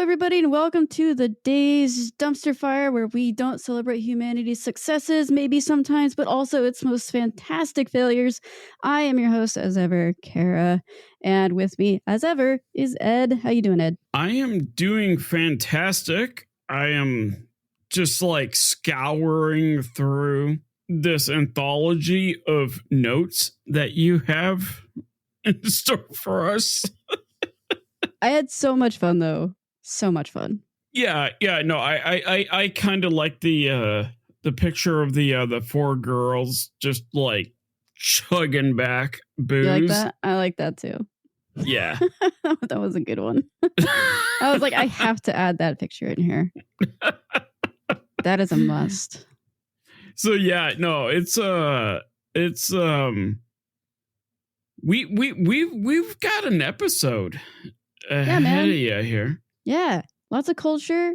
everybody, and welcome to the Day's Dumpster Fire, where we don't celebrate humanity's successes, maybe sometimes, but also its most fantastic failures. I am your host, as ever, Kara, and with me, as ever, is Ed. How you doing, Ed? I am doing fantastic. I am just like scouring through this anthology of notes that you have in store for us. I had so much fun, though. So much fun. Yeah. No, I kind of like the picture of the four girls just like chugging back booze. You like that? I like that too. Yeah. That was a good one. I was like, I have to add that picture in here. That is a must. So yeah, no, we've got an episode ahead of you here. Yeah, lots of culture,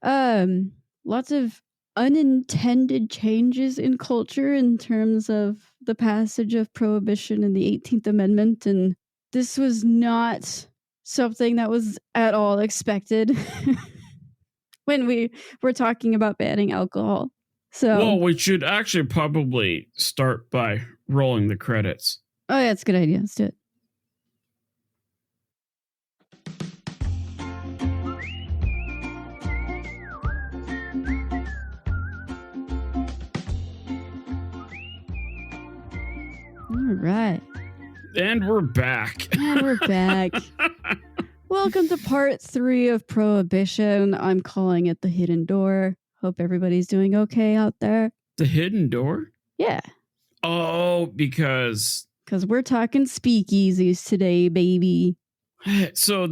lots of unintended changes in culture in terms of the passage of Prohibition and the 18th Amendment, and this was not something that was at all expected when we were talking about banning alcohol. So, well, we should actually probably start by rolling the credits. Oh yeah, it's a good idea. Let's do it. All right. And we're back. Welcome to part 3 of Prohibition. I'm calling it the hidden door. Hope everybody's doing okay out there. The hidden door? Yeah. Oh, because we're talking speakeasies today, baby. So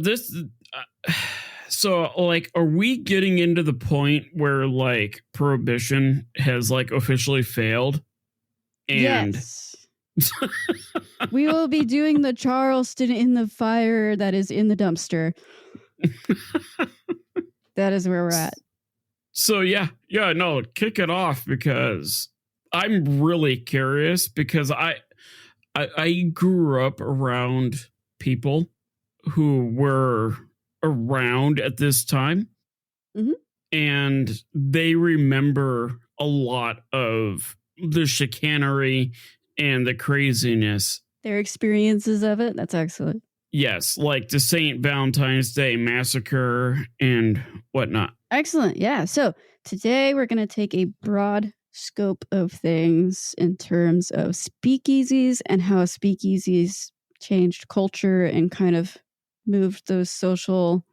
like, are we getting into the point where like Prohibition has like officially failed? And yes. We will be doing the Charleston in the fire that is in the dumpster. That is where we're at. So yeah, no, kick it off, because I'm really curious, because I grew up around people who were around at this time, and they remember a lot of the chicanery and the craziness. Their experiences of it. That's excellent. Yes, like the St. Valentine's Day Massacre and whatnot. Excellent. Yeah. So today we're going to take a broad scope of things in terms of speakeasies and how speakeasies changed culture and kind of moved those social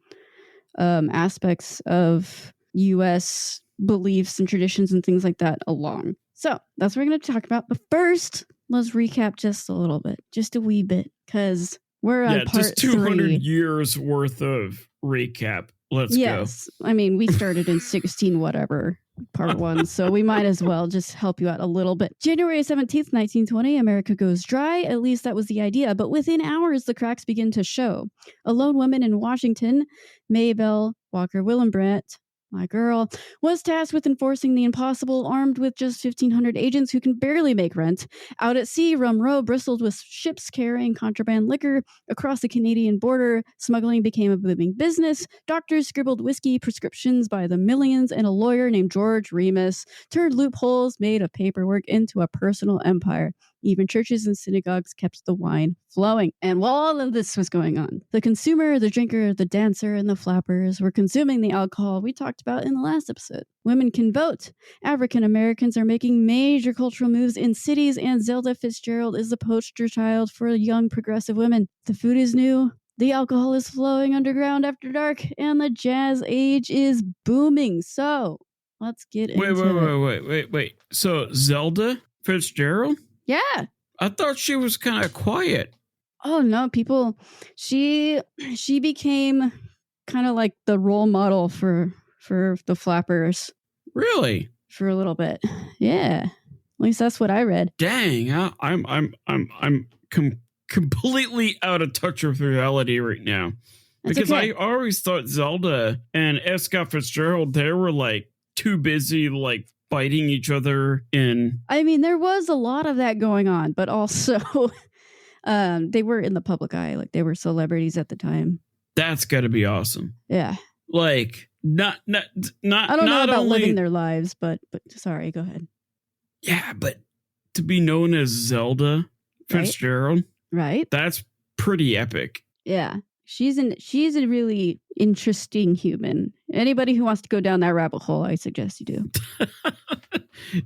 aspects of U.S. beliefs and traditions and things like that along. So that's what we're going to talk about. But first, let's recap just a little bit, just a wee bit, because we're on part just 200 3. years worth of recap. Let's go. Yes. I mean, we started in 16 whatever, part 1, so we might as well just help you out a little bit. January 17th, 1920, America goes dry. At least that was the idea. But within hours, the cracks begin to show. A lone woman in Washington, Maybelle Walker Willenbrandt, my girl, was tasked with enforcing the impossible, armed with just 1,500 agents who can barely make rent. Out at sea, Rum Row bristled with ships carrying contraband liquor across the Canadian border. Smuggling became a booming business. Doctors scribbled whiskey prescriptions by the millions, and a lawyer named George Remus turned loopholes made of paperwork into a personal empire. Even churches and synagogues kept the wine flowing. And while all of this was going on, the consumer, the drinker, the dancer, and the flappers were consuming the alcohol we talked about in the last episode. Women can vote. African Americans are making major cultural moves in cities, and Zelda Fitzgerald is the poster child for young progressive women. The food is new. The alcohol is flowing underground after dark, and the jazz age is booming. So let's get into it. Wait. So Zelda Fitzgerald? Yeah. I thought she was kind of quiet. Oh no, she became kind of like the role model for the flappers. Really? For a little bit. Yeah. At least that's what I read. Dang, I'm completely out of touch with reality right now. That's because okay. I always thought Zelda and S. Scott Fitzgerald, they were like too busy like fighting each other in. I mean, there was a lot of that going on, but also they were in the public eye. Like, they were celebrities at the time. That's got to be awesome. Yeah. Like, not I don't know not about only, living their lives, but sorry, go ahead. yeah, but to be known as Zelda Right? Fitzgerald, Right? that's pretty epic. Yeah. She's a really interesting human. Anybody who wants to go down that rabbit hole, I suggest you do.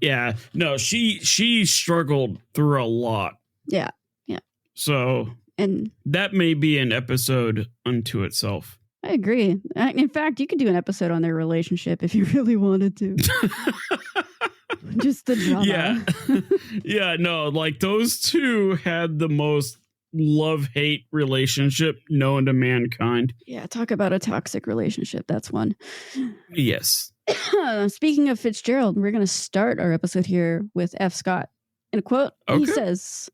Yeah, no, she struggled through a lot. Yeah. Yeah. So And that may be an episode unto itself. I agree. In fact, you could do an episode on their relationship if you really wanted to. Just the drama. Yeah. Yeah, no, like those two had the most love-hate relationship known to mankind. Yeah, talk about a toxic relationship. That's one. Yes. Speaking of Fitzgerald, we're going to start our episode here with F. Scott. In a quote, He says,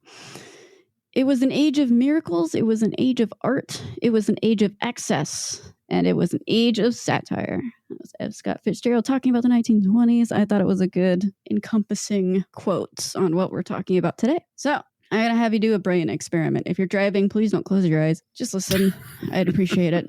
"It was an age of miracles. It was an age of art. It was an age of excess. And it was an age of satire." That was F. Scott Fitzgerald talking about the 1920s. I thought it was a good encompassing quote on what we're talking about today. So I'm going to have you do a brain experiment. If you're driving, please don't close your eyes. Just listen. I'd appreciate it.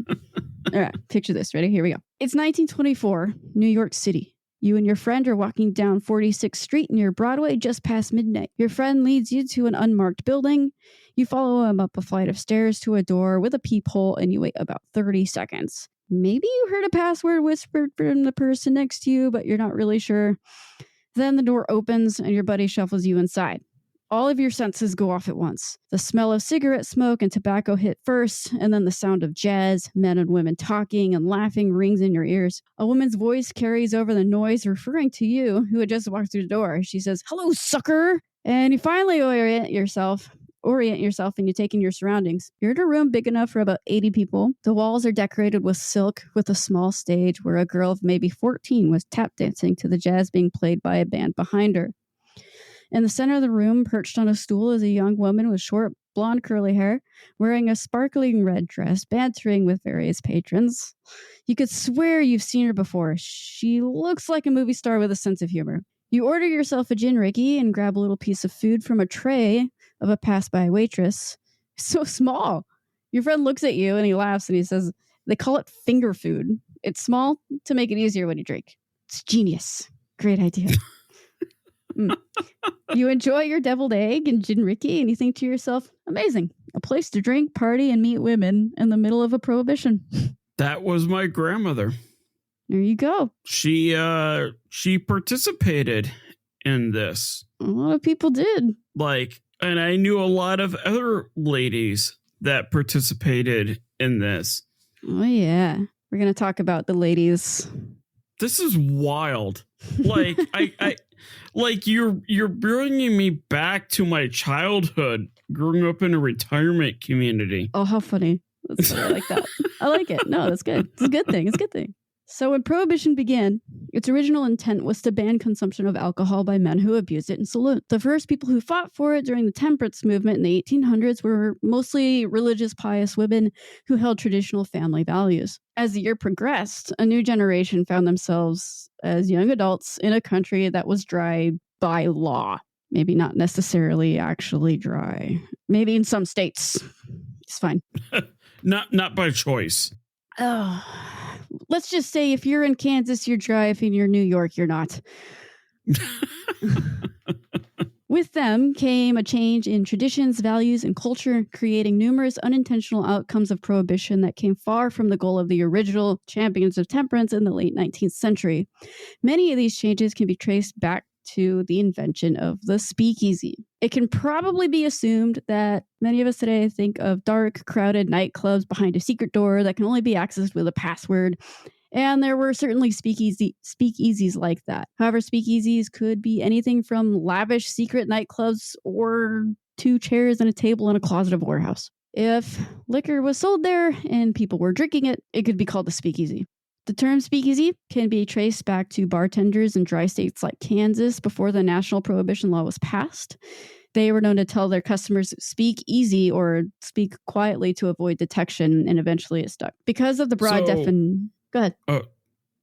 All right, picture this. Ready? Here we go. It's 1924, New York City. You and your friend are walking down 46th Street near Broadway just past midnight. Your friend leads you to an unmarked building. You follow him up a flight of stairs to a door with a peephole, and you wait about 30 seconds. Maybe you heard a password whispered from the person next to you, but you're not really sure. Then the door opens, and your buddy shuffles you inside. All of your senses go off at once. The smell of cigarette smoke and tobacco hit first, and then the sound of jazz, men and women talking and laughing rings in your ears. A woman's voice carries over the noise, referring to you, who had just walked through the door. She says, "Hello, sucker!" And you finally orient yourself and you take in your surroundings. You're in a room big enough for about 80 people. The walls are decorated with silk, with a small stage where a girl of maybe 14 was tap dancing to the jazz being played by a band behind her. In the center of the room, perched on a stool, is a young woman with short, blonde, curly hair, wearing a sparkling red dress, bantering with various patrons. You could swear you've seen her before. She looks like a movie star with a sense of humor. You order yourself a gin Ricky and grab a little piece of food from a tray of a pass-by waitress. So small. Your friend looks at you and he laughs and he says, "They call it finger food. It's small to make it easier when you drink." It's genius. Great idea. You enjoy your deviled egg and gin Ricky, and you think to yourself, amazing, a place to drink, party, and meet women in the middle of a prohibition. That was my grandmother. There you go. She participated in this. A lot of people did. Like, and I knew a lot of other ladies that participated in this. Oh, yeah. We're going to talk about the ladies. This is wild. Like, I like you're bringing me back to my childhood, growing up in a retirement community. Oh, how funny. That's funny. I like that. I like it. No, that's good. It's a good thing. It's a good thing. So when Prohibition began, its original intent was to ban consumption of alcohol by men who abused it in saloons. The first people who fought for it during the temperance movement in the 1800s were mostly religious, pious women who held traditional family values. As the year progressed, a new generation found themselves as young adults in a country that was dry by law. Maybe not necessarily actually dry. Maybe in some states. It's fine. Not by choice. Oh, let's just say if you're in Kansas, you're dry. If you're in New York, you're not. With them came a change in traditions, values, and culture, creating numerous unintentional outcomes of prohibition that came far from the goal of the original champions of temperance in the late 19th century. Many of these changes can be traced back to the invention of the speakeasy. It can probably be assumed that many of us today think of dark, crowded nightclubs behind a secret door that can only be accessed with a password. And there were certainly speakeasies like that. However, speakeasies could be anything from lavish secret nightclubs or 2 chairs and a table in a closet of a warehouse. If liquor was sold there and people were drinking it, it could be called a speakeasy. The term speakeasy can be traced back to bartenders in dry states like Kansas before the national prohibition law was passed. They were known to tell their customers speak easy or speak quietly to avoid detection, and eventually it stuck. Because of the broad definition... Go ahead. Oh,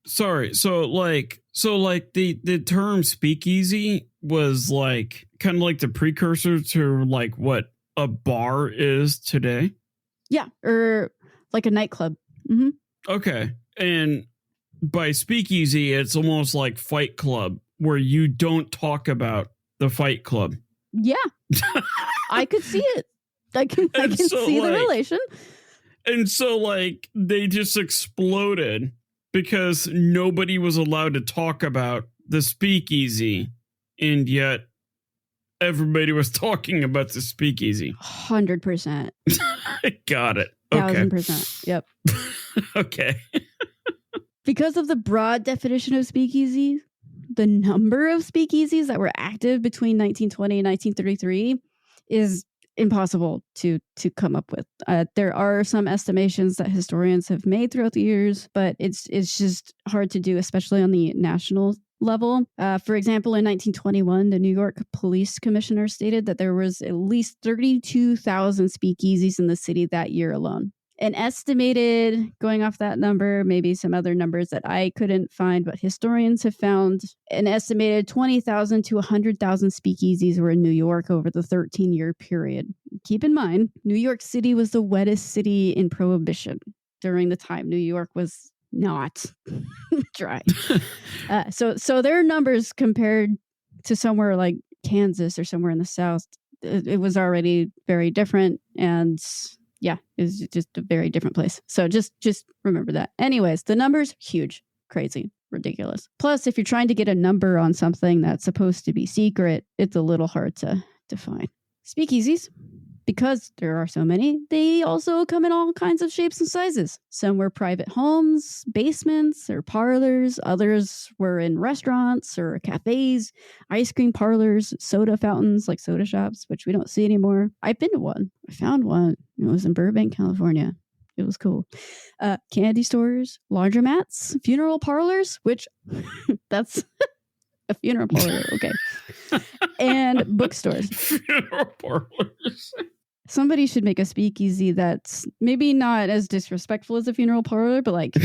sorry. So the term speakeasy was like kind of like the precursor to like what a bar is today. Yeah, or like a nightclub. Mm-hmm. Okay. And by speakeasy, it's almost like Fight Club, where you don't talk about the Fight Club. Yeah. I could see it. I can see the relation. And so, like, they just exploded because nobody was allowed to talk about the speakeasy, and yet everybody was talking about the speakeasy. 100%. Got it. Okay. 1000%. Yep. Okay. Because of the broad definition of speakeasy, the number of speakeasies that were active between 1920 and 1933 is impossible to come up with. There are some estimations that historians have made throughout the years, but it's just hard to do, especially on the national level. For example, in 1921, the New York Police Commissioner stated that there was at least 32,000 speakeasies in the city that year alone. An estimated, going off that number, maybe some other numbers that I couldn't find, but historians have found an estimated 20,000 to 100,000 speakeasies were in New York over the 13-year period. Keep in mind, New York City was the wettest city in Prohibition during the time. New York was not dry. So their numbers compared to somewhere like Kansas or somewhere in the South, it was already very different. And yeah, it's just a very different place. So just remember that. Anyways, the number's huge, crazy, ridiculous. Plus, if you're trying to get a number on something that's supposed to be secret, it's a little hard to find. Speakeasies, because there are so many, they also come in all kinds of shapes and sizes. Some were private homes, basements, or parlors. Others were in restaurants or cafes, ice cream parlors, soda fountains like soda shops, which we don't see anymore. I've been to one. I found one. It was in Burbank, California. It was cool. Candy stores, laundromats, funeral parlors, which that's a funeral parlor. Okay. And bookstores. Funeral parlors. Somebody should make a speakeasy that's maybe not as disrespectful as a funeral parlor, but like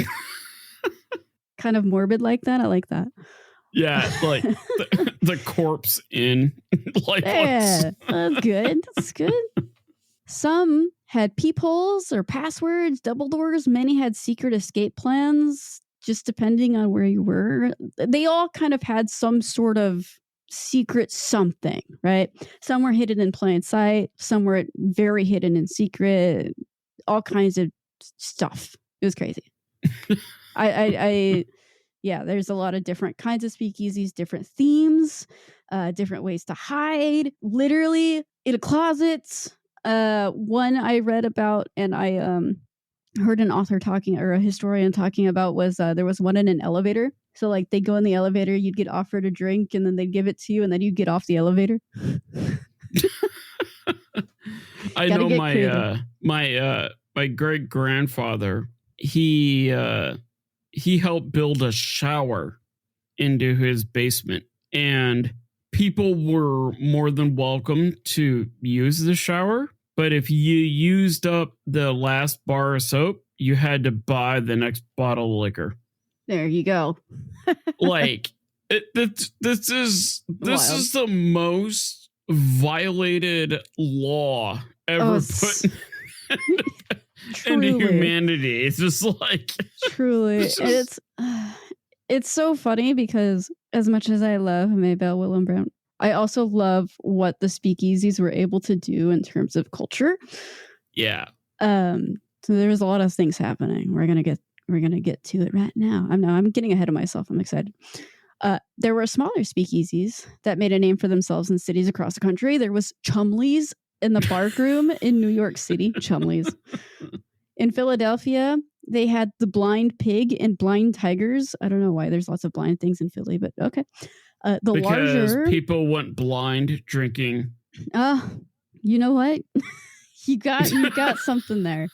kind of morbid like that. I like that. Yeah, like the corpse inn. Like, yeah, that's good. That's good. Some had peepholes or passwords, double doors. Many had secret escape plans, just depending on where you were. They all kind of had some sort of secret something, right? Some were hidden in plain sight. Some were very hidden in secret. All kinds of stuff. It was crazy. Yeah, there's a lot of different kinds of speakeasies, different themes, different ways to hide. Literally in a closet. One I read about, and I heard an author talking, or a historian talking about, was there was one in an elevator. So like they go in the elevator, you'd get offered a drink, and then they'd give it to you, and then you get off the elevator. I know my great grandfather. He helped build a shower into his basement, and people were more than welcome to use the shower. But if you used up the last bar of soap, you had to buy the next bottle of liquor. There you go. Like this is the most violated law ever put into humanity. It's just like truly. It's so funny because as much as I love Maybelle Willem Brown, I also love what the speakeasies were able to do in terms of culture. Yeah. So there's a lot of things happening. We're gonna get to it right now. I'm getting ahead of myself. I'm excited. There were smaller speakeasies that made a name for themselves in cities across the country. There was Chumley's in the Bark Room in New York City. Chumley's. In Philadelphia, they had the Blind Pig and Blind Tigers. I don't know why there's lots of blind things in Philly, but okay. Because people went blind drinking. You know what? you got something there.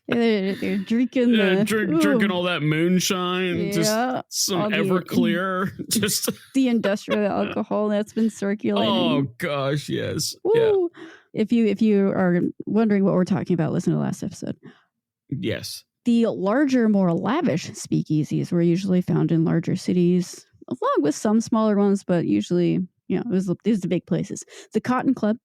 They're drinking drinking all that moonshine, just some Everclear, just the industrial alcohol that's been circulating. Oh gosh, yes. Woo. Yeah. If you are wondering what we're talking about, listen to the last episode. Yes. The larger, more lavish speakeasies were usually found in larger cities, along with some smaller ones, but usually, these are the big places. The Cotton Club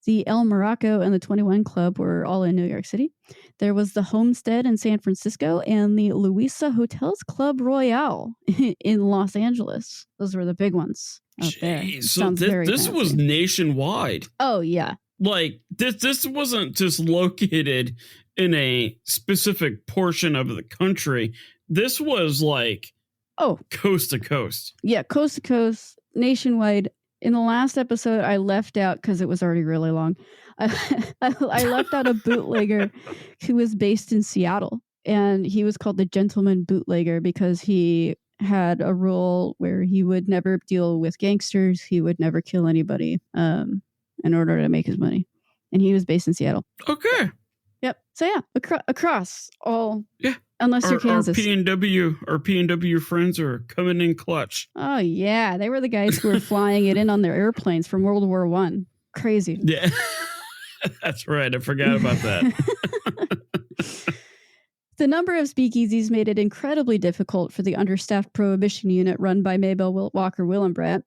The El Morocco and the 21 Club were all in New York City. There was the Homestead in San Francisco and the Louisa Hotels Club Royale in Los Angeles. Those were the big ones out there. So this was nationwide. Oh, yeah. Like, this wasn't just located in a specific portion of the country. This was like coast to coast. Yeah, coast to coast, nationwide. In the last episode, I left out, because it was already really long, I left out a bootlegger who was based in Seattle. And he was called the Gentleman Bootlegger because he had a rule where he would never deal with gangsters. He would never kill anybody in order to make his money. And he was based in Seattle. Okay. Yep. So yeah, across all. Yeah. Unless you're Kansas. Our P&W friends are coming in clutch. Oh yeah, they were the guys who were flying it in on their airplanes from World War I. Crazy. Yeah, that's right. I forgot about that. The number of speakeasies made it incredibly difficult for the understaffed Prohibition unit run by Mabel Walker Willenbrandt.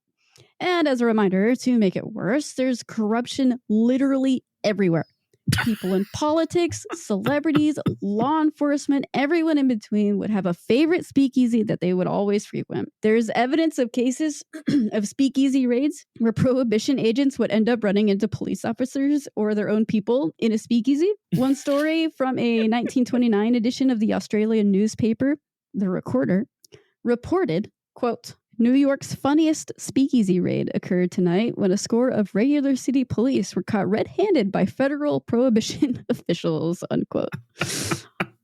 And as a reminder, to make it worse, there's corruption literally everywhere. People in politics, celebrities, law enforcement, everyone in between would have a favorite speakeasy that they would always frequent. There's evidence of cases of speakeasy raids where Prohibition agents would end up running into police officers or their own people in a speakeasy. One story from a 1929 edition of the Australian newspaper, The Recorder, reported, quote, New York's funniest speakeasy raid occurred tonight when a score of regular city police were caught red-handed by federal Prohibition officials, unquote.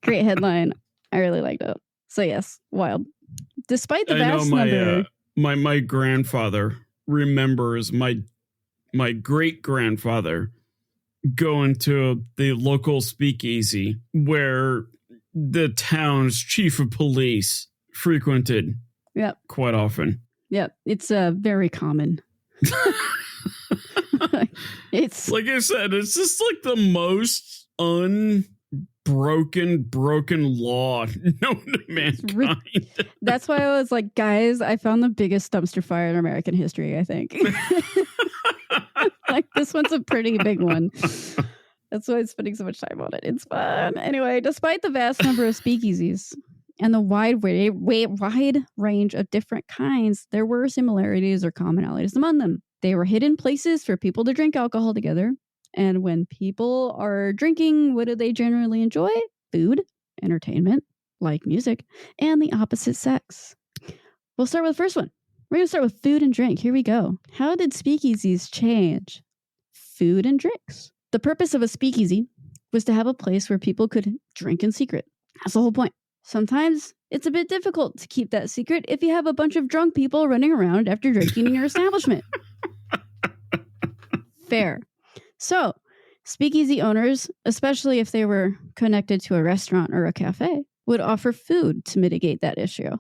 Great headline. I really liked it. So yes, wild. Despite the vast number... my grandfather remembers my great-grandfather going to the local speakeasy where the town's chief of police frequented. Yep. Quite often. Yep. It's very common. It's like I said, it's just like the most broken law known to mankind. That's why I was like, guys, I found the biggest dumpster fire in American history, I think. Like, this one's a pretty big one. That's why I'm spending so much time on it. It's fun. Anyway, despite the vast number of speakeasies and the wide range of different kinds, there were similarities or commonalities among them. They were hidden places for people to drink alcohol together. And when people are drinking, what do they generally enjoy? Food, entertainment, like music, and the opposite sex. We'll start with the first one. We're going to start with food and drink. Here we go. How did speakeasies change? Food and drinks. The purpose of a speakeasy was to have a place where people could drink in secret. That's the whole point. Sometimes it's a bit difficult to keep that secret if you have a bunch of drunk people running around after drinking in your establishment. Fair. So, speakeasy owners, especially if they were connected to a restaurant or a cafe, would offer food to mitigate that issue.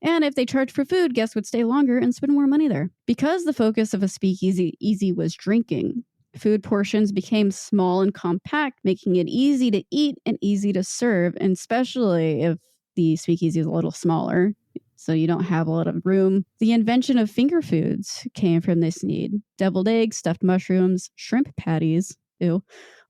And if they charged for food, guests would stay longer and spend more money there. Because the focus of a speakeasy was drinking, food portions became small and compact, making it easy to eat and easy to serve, and especially if the speakeasy is a little smaller, so you don't have a lot of room. The invention of finger foods came from this need. Deviled eggs, stuffed mushrooms, shrimp patties,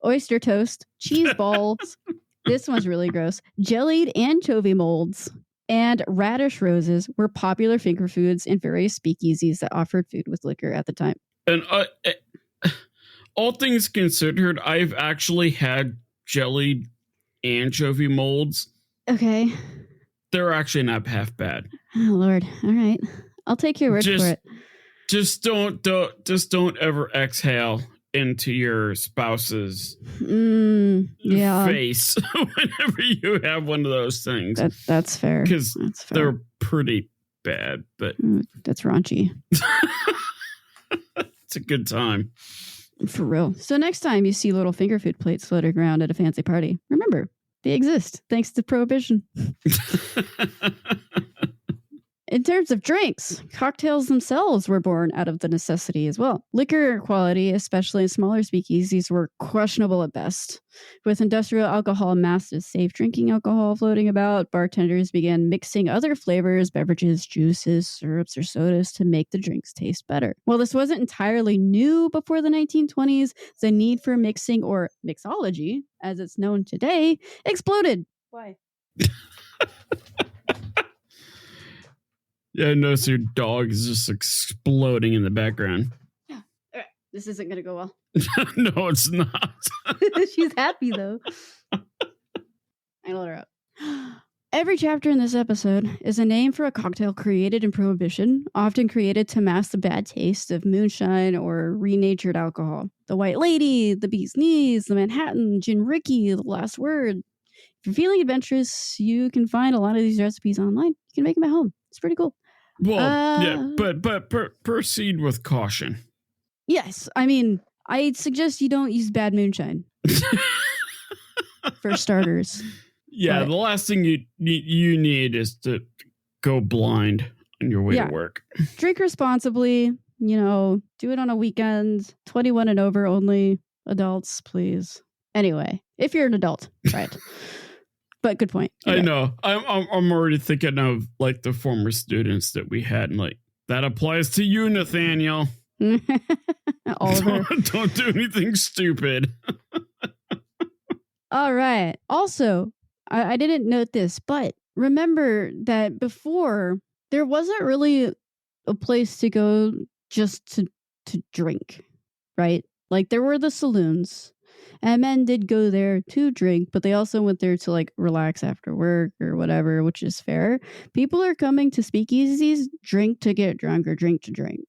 oyster toast, cheese balls, this one's really gross, jellied anchovy molds, and radish roses were popular finger foods in various speakeasies that offered food with liquor at the time. And all things considered, I've actually had jellied anchovy molds. Okay. They're actually not half bad. Oh Lord. All right. I'll take your word for it. Just don't ever exhale into your spouse's face whenever you have one of those things. That's fair. Because they're pretty bad, but that's raunchy. It's a good time. For real. So next time you see little finger food plates floating around at a fancy party, remember, they exist thanks to Prohibition. In terms of drinks, cocktails themselves were born out of the necessity as well. Liquor quality, especially in smaller speakeasies, were questionable at best. With industrial alcohol amassed as safe drinking alcohol floating about, bartenders began mixing other flavors, beverages, juices, syrups, or sodas to make the drinks taste better. While this wasn't entirely new before the 1920s, the need for mixing, or mixology, as it's known today, exploded. Why? Yeah, I notice your dog is just exploding in the background. Yeah. All right. This isn't going to go well. No, it's not. She's happy, though. I let her up. Every chapter in this episode is a name for a cocktail created in Prohibition, often created to mask the bad taste of moonshine or renatured alcohol. The White Lady, the Bee's Knees, the Manhattan, Gin Ricky, the Last Word. If you're feeling adventurous, you can find a lot of these recipes online. You can make them at home. It's pretty cool. Well, yeah, but proceed with caution. Yes, I mean, I'd suggest you don't use bad moonshine for starters. Yeah, but the last thing you need is to go blind on your way to work. Drink responsibly. Do it on a weekend. 21 and over only. Adults, please. Anyway, if you're an adult, right? But good point. I know. I'm already thinking of like the former students that we had, and like that applies to you, Nathaniel. Oliver. Don't do anything stupid. All right. Also, I didn't note this, but remember that before there wasn't really a place to go just to drink, right? Like there were the saloons. And men did go there to drink, but they also went there to like relax after work or whatever, which is fair. People are coming to speakeasies, drink to get drunk or drink to drink.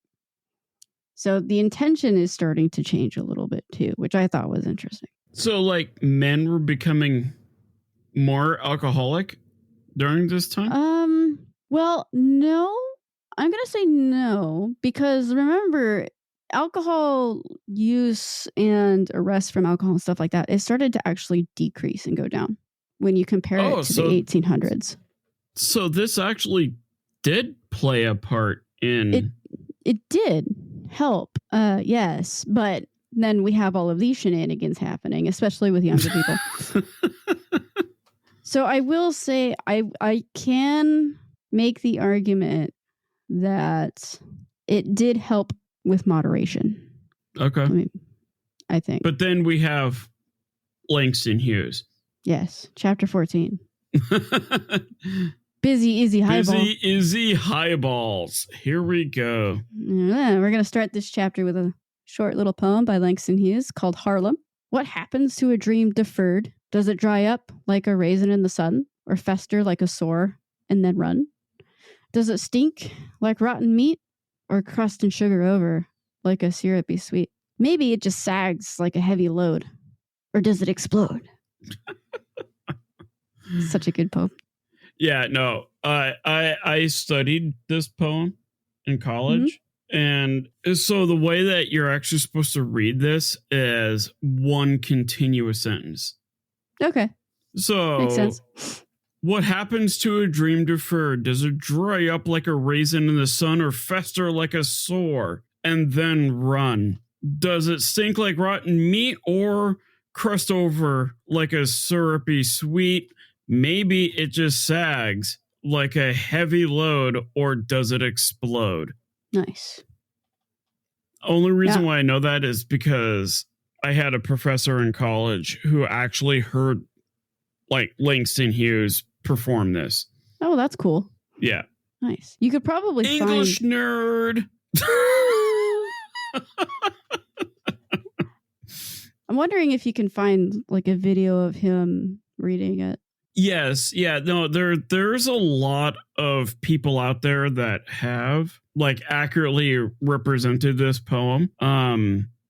So the intention is starting to change a little bit too, which I thought was interesting. So like men were becoming more alcoholic during this time? Well, no. I'm going to say no, because remember, alcohol use and arrests from alcohol and stuff like that, it started to actually decrease and go down when you compare it to the 1800s. So this actually did play a part in... It did help, yes. But then we have all of these shenanigans happening, especially with younger people. So I will say I can make the argument that it did help with moderation. Okay. I think. But then we have Langston Hughes. Yes. Chapter 14. Busy Izzy Highball. Busy Izzy Highballs. Here we go. Yeah, we're going to start this chapter with a short little poem by Langston Hughes called Harlem. What happens to a dream deferred? Does it dry up like a raisin in the sun, or fester like a sore and then run? Does it stink like rotten meat, or crust and sugar over like a syrupy sweet? Maybe it just sags like a heavy load, or does it explode? Such a good poem. Yeah, no, I studied this poem in college. And so the way that you're actually supposed to read this is one continuous sentence. Okay. So makes sense. What happens to a dream deferred? Does it dry up like a raisin in the sun, or fester like a sore and then run? Does it stink like rotten meat, or crust over like a syrupy sweet? Maybe it just sags like a heavy load, or does it explode? Nice. Only reason why I know that is because I had a professor in college who actually heard like Langston Hughes perform this. Oh, that's cool. Yeah. Nice. You could probably English nerd. I'm wondering if you can find like a video of him reading it. Yes. Yeah. No, there's a lot of people out there that have like accurately represented this poem.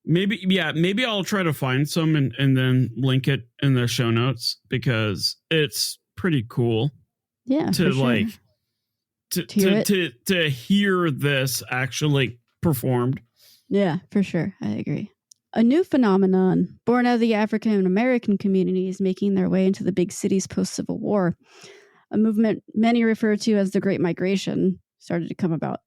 Maybe I'll try to find some and then link it in the show notes, because it's pretty cool. Yeah. To like sure. to hear this actually performed. Yeah, for sure. I agree. A new phenomenon born out of the African American communities making their way into the big cities post-Civil War. A movement many refer to as the Great Migration, started to come about.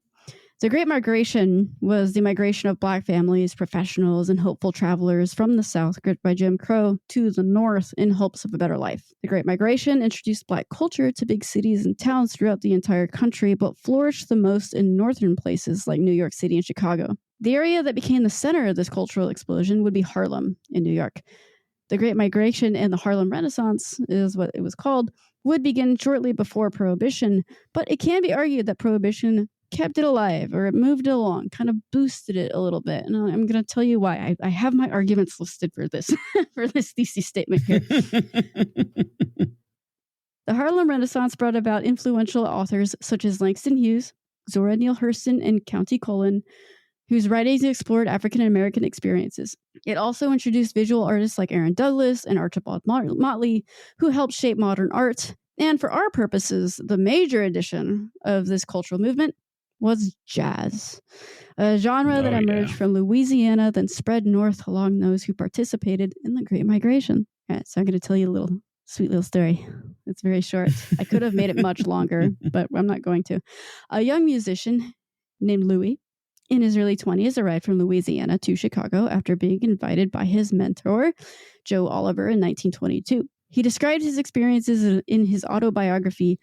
The Great Migration was the migration of Black families, professionals, and hopeful travelers from the South, gripped by Jim Crow, to the North in hopes of a better life. The Great Migration introduced Black culture to big cities and towns throughout the entire country, but flourished the most in northern places like New York City and Chicago. The area that became the center of this cultural explosion would be Harlem in New York. The Great Migration and the Harlem Renaissance is what it was called, would begin shortly before Prohibition, but it can be argued that Prohibition kept it alive, or it moved it along, kind of boosted it a little bit. And I'm going to tell you why. I have my arguments listed for this, for this thesis statement here. The Harlem Renaissance brought about influential authors such as Langston Hughes, Zora Neale Hurston, and Countee Cullen, whose writings explored African American experiences. It also introduced visual artists like Aaron Douglas and Archibald Motley, who helped shape modern art. And for our purposes, the major addition of this cultural movement was jazz, a genre that emerged from Louisiana, then spread north along those who participated in the Great Migration. All right, so I'm going to tell you a sweet little story. It's very short. I could have made it much longer, but I'm not going to. A young musician named Louis, in his early 20s, arrived from Louisiana to Chicago after being invited by his mentor, Joe Oliver, in 1922. He described his experiences in his autobiography,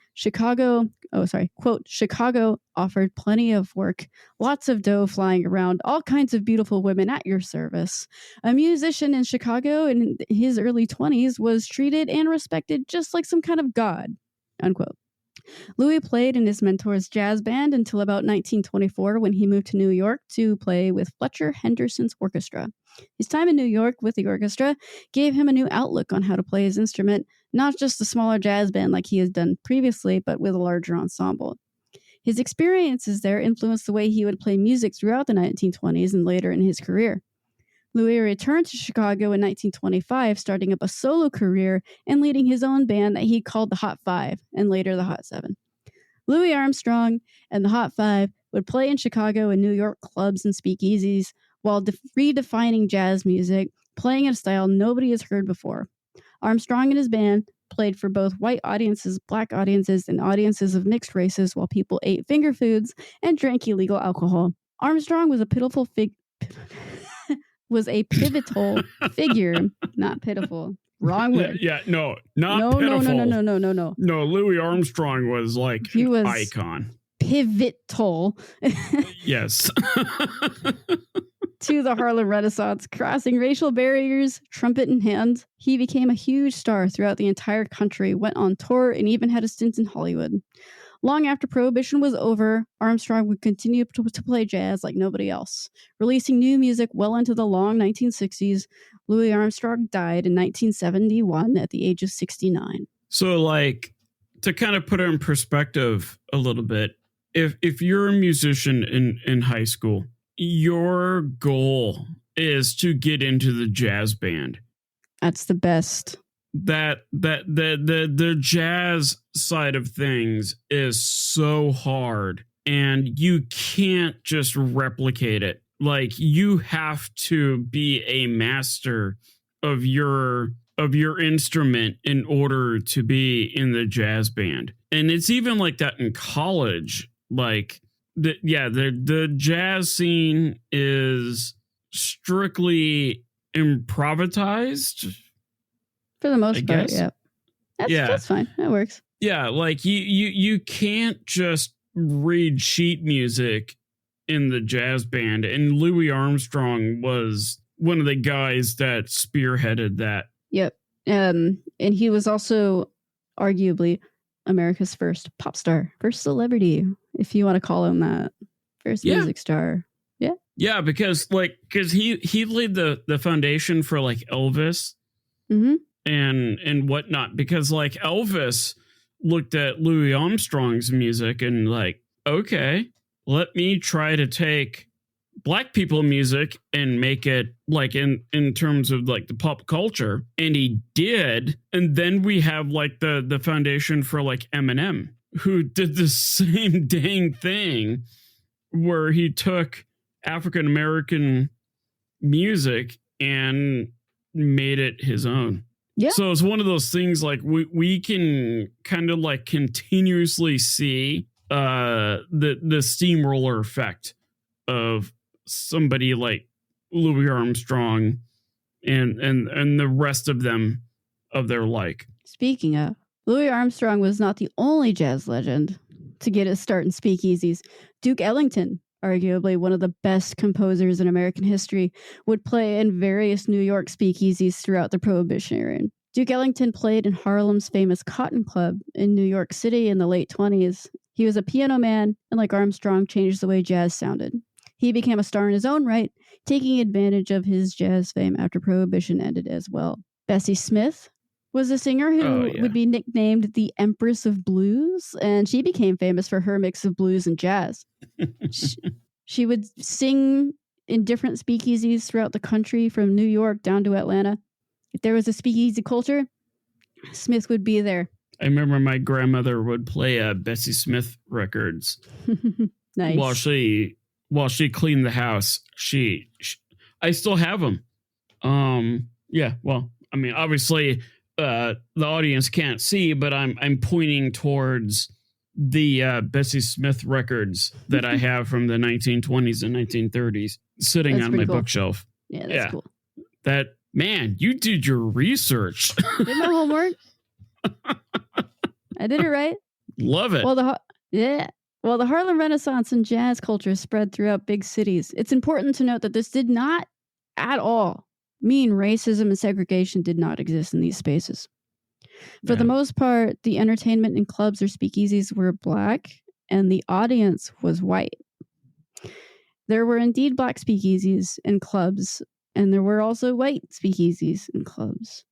quote, Chicago offered plenty of work, lots of dough flying around, all kinds of beautiful women at your service. A musician in Chicago in his early 20s was treated and respected just like some kind of god, unquote. Louis played in his mentor's jazz band until about 1924 when he moved to New York to play with Fletcher Henderson's orchestra. His time in New York with the orchestra gave him a new outlook on how to play his instrument, not just a smaller jazz band like he has done previously, but with a larger ensemble. His experiences there influenced the way he would play music throughout the 1920s and later in his career. Louis returned to Chicago in 1925, starting up a solo career and leading his own band that he called the Hot Five and later the Hot Seven. Louis Armstrong and the Hot Five would play in Chicago and New York clubs and speakeasies while redefining jazz music, playing in a style nobody has heard before. Armstrong and his band played for both white audiences, black audiences, and audiences of mixed races while people ate finger foods and drank illegal alcohol. Armstrong was a pivotal figure, not pitiful. Wrong word. No, not pitiful. No. No, Louis Armstrong was like he was icon. Pivotal. Yes. To the Harlem Renaissance, crossing racial barriers, trumpet in hand. He became a huge star throughout the entire country, went on tour, and even had a stint in Hollywood. Long after Prohibition was over, Armstrong would continue to play jazz like nobody else, releasing new music well into the long 1960s. Louis Armstrong died in 1971 at the age of 69. So, like, to kind of put it in perspective a little bit, if you're a musician in high school, your goal is to get into the jazz band. That's the best. The jazz side of things is so hard, and you can't just replicate it. Like, you have to be a master of your instrument in order to be in the jazz band. And it's even like that in college. Like, the jazz scene is strictly improvised. For the most part, yeah. That's fine. That works. Yeah, like you can't just read sheet music in the jazz band. And Louis Armstrong was one of the guys that spearheaded that. Yep. And he was also arguably America's first pop star, first celebrity, if you want to call him that. First music star. Yeah. Yeah, because he laid the foundation for like Elvis. Mm-hmm. And whatnot, because like Elvis looked at Louis Armstrong's music and like, okay, let me try to take black people music and make it like in terms of like the pop culture. And he did. And then we have like the foundation for like Eminem, who did the same dang thing, where he took African American music and made it his own. Yeah. So it's one of those things like we can kind of like continuously see the steamroller effect of somebody like Louis Armstrong and the rest of them of their like. Speaking of, Louis Armstrong was not the only jazz legend to get his start in speakeasies. Duke Ellington, arguably one of the best composers in American history, would play in various New York speakeasies throughout the Prohibition era. Duke Ellington played in Harlem's famous Cotton Club in New York City in the late 20s. He was a piano man, and like Armstrong, changed the way jazz sounded. He became a star in his own right, taking advantage of his jazz fame after Prohibition ended as well. Bessie Smith was a singer who would be nicknamed the Empress of Blues, and she became famous for her mix of blues and jazz. She would sing in different speakeasies throughout the country, from New York down to Atlanta. If there was a speakeasy culture, Smith would be there. I remember my grandmother would play Bessie Smith records. Nice. While she cleaned the house. I still have them. Yeah. Well, I mean, obviously, the audience can't see, but I'm pointing towards the Bessie Smith records that I have from the 1920s and 1930s sitting on my bookshelf. Yeah, that's cool. That, man, you did your research. Did my homework. I did it right. Love it. Well, the Harlem Renaissance and jazz culture spread throughout big cities. It's important to note that this did not at all mean racism and segregation did not exist in these spaces. For the most part, the entertainment in clubs or speakeasies were black, and the audience was white. There were indeed black speakeasies and clubs, and there were also white speakeasies and clubs.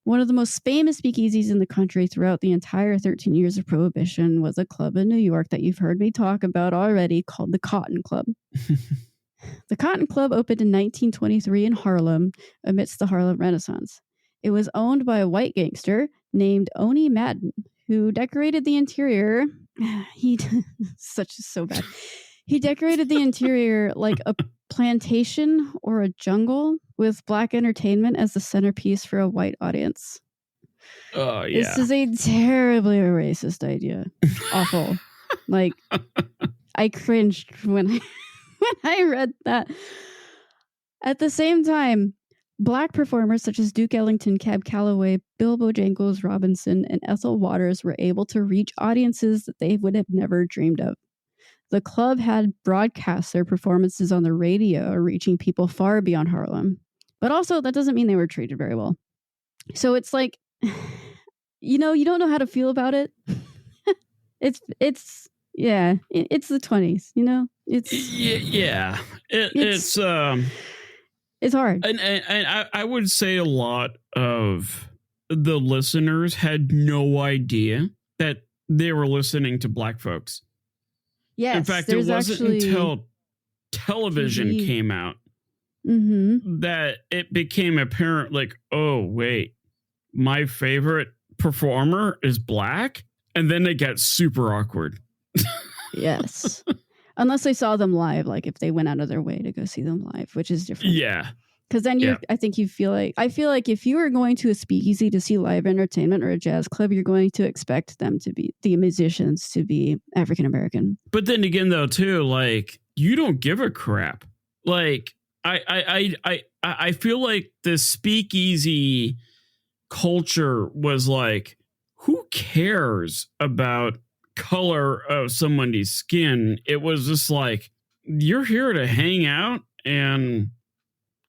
One of the most famous speakeasies in the country throughout the entire 13 years of Prohibition was a club in New York that you've heard me talk about already, called the Cotton Club. The Cotton Club opened in 1923 in Harlem amidst the Harlem Renaissance. It was owned by a white gangster named Oni Madden, who decorated the interior. So bad. He decorated the interior like a plantation or a jungle, with black entertainment as the centerpiece for a white audience. Oh, yeah. This is a terribly racist idea. Awful. Like, I cringed when I read that. At the same time, black performers such as Duke Ellington, Cab Calloway, Bill Bojangles Robinson, and Ethel Waters were able to reach audiences that they would have never dreamed of. The club had broadcast their performances on the radio, reaching people far beyond Harlem. But also, that doesn't mean they were treated very well. So it's like, you don't know how to feel about it. It's the 20s, it's hard. And I would say a lot of the listeners had no idea that they were listening to black folks. Yes, in fact, it wasn't until television came out that it became apparent, like, oh, wait, my favorite performer is black? And then it got super awkward. Yes. Unless they saw them live, like if they went out of their way to go see them live, which is different. Yeah. Because then I feel like if you are going to a speakeasy to see live entertainment or a jazz club, you're going to expect them to be, the musicians to be African American. But then again, though, too, like, you don't give a crap. Like, I feel like the speakeasy culture was like, who cares about color of somebody's skin? It was just like, you're here to hang out and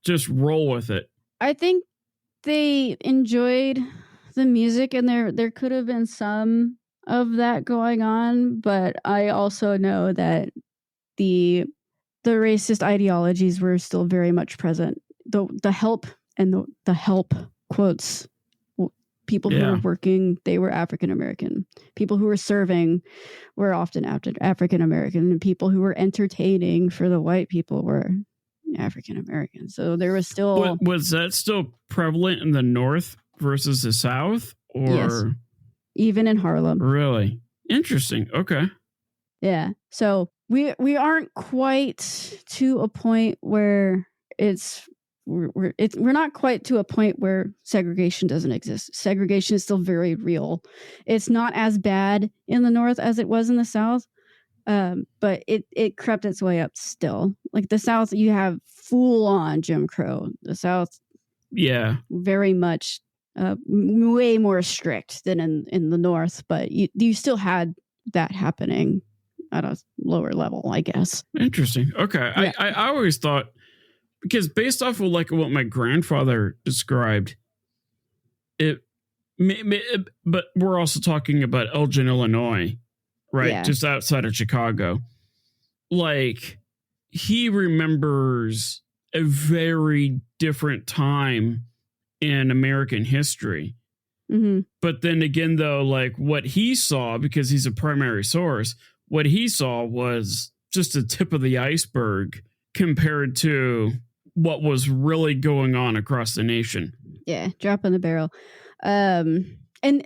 just roll with it. I think they enjoyed the music, and there could have been some of that going on, but I also know that the racist ideologies were still very much present. The help and the help quotes, people who were working, they were African American. People who were serving were often African American, and people who were entertaining for the white people were African American. So there was still... Was that still prevalent in the North versus the South? Or yes. Even in Harlem. Really? Interesting. Okay. Yeah. So we aren't quite to a point where we're not quite to a point where segregation doesn't exist. Segregation is still very real. It's not as bad in the North as it was in the South, But it crept its way up still. Like the South, you have full on Jim Crow. The South, very much way more strict than in the North, but you still had that happening at a lower level, I guess. Interesting. Okay. Yeah. I always thought, because based off of like what my grandfather described, but we're also talking about Elgin, Illinois, right? Yeah. Just outside of Chicago. Like, he remembers a very different time in American history. Mm-hmm. But then again, though, like what he saw, because he's a primary source, what he saw was just a tip of the iceberg compared to what was really going on across the nation. Yeah, drop in the barrel. And